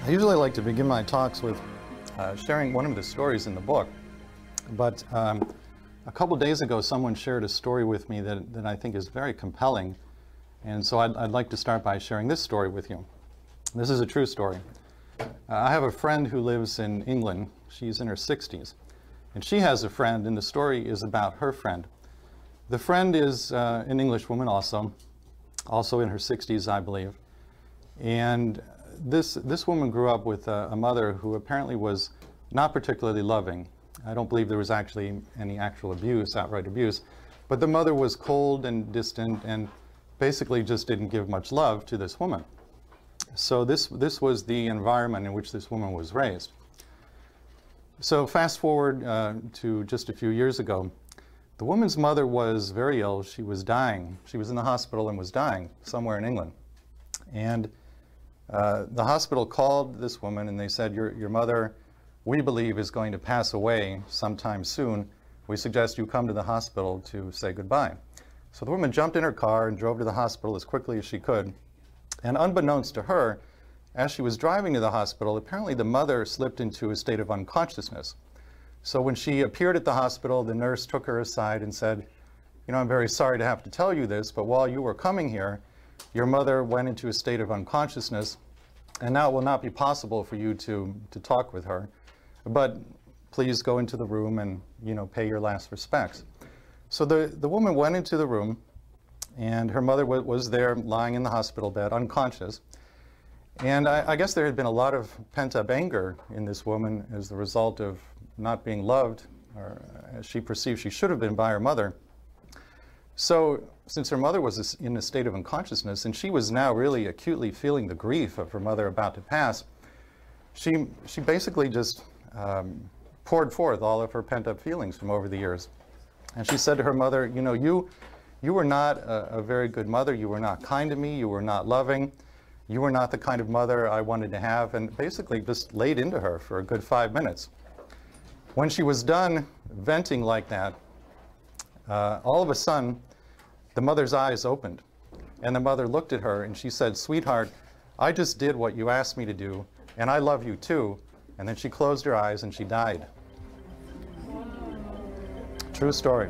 I usually like to begin my talks with sharing one of the stories in the book, but a couple days ago someone shared a story with me that I think is very compelling, and so I'd like to start by sharing this story with you. This is a true story. I have a friend who lives in England. She's in her 60s, and she has a friend, and the story is about her friend. The friend is an English woman also in her 60s, I believe, and this woman grew up with a mother who apparently was not particularly loving. I don't believe there was actually any actual abuse, outright abuse, but the mother was cold and distant and basically just didn't give much love to this woman. So this was the environment in which this woman was raised. So fast forward to just a few years ago, the woman's mother was very ill. She was dying. She was in the hospital and was dying somewhere in England. And the hospital called this woman and they said, your mother, we believe, is going to pass away sometime soon. We suggest you come to the hospital to say goodbye. So the woman jumped in her car and drove to the hospital as quickly as she could. And unbeknownst to her, as she was driving to the hospital, apparently the mother slipped into a state of unconsciousness. So when she appeared at the hospital, the nurse took her aside and said, you know, I'm very sorry to have to tell you this, but while you were coming here, your mother went into a state of unconsciousness, and now it will not be possible for you to talk with her. But please go into the room and, you know, pay your last respects. So the woman went into the room, and her mother was there lying in the hospital bed, unconscious. And I guess there had been a lot of pent-up anger in this woman as the result of not being loved, or as she perceived she should have been by her mother. So since her mother was in a state of unconsciousness, and she was now really acutely feeling the grief of her mother about to pass, she basically just poured forth all of her pent-up feelings from over the years. And she said to her mother, you know, you were not a very good mother. You were not kind to me. You were not loving. You were not the kind of mother I wanted to have, and basically just laid into her for a good 5 minutes. When she was done venting like that, all of a sudden, the mother's eyes opened, and the mother looked at her and she said, sweetheart, I just did what you asked me to do, and I love you too. And then she closed her eyes and she died. True story.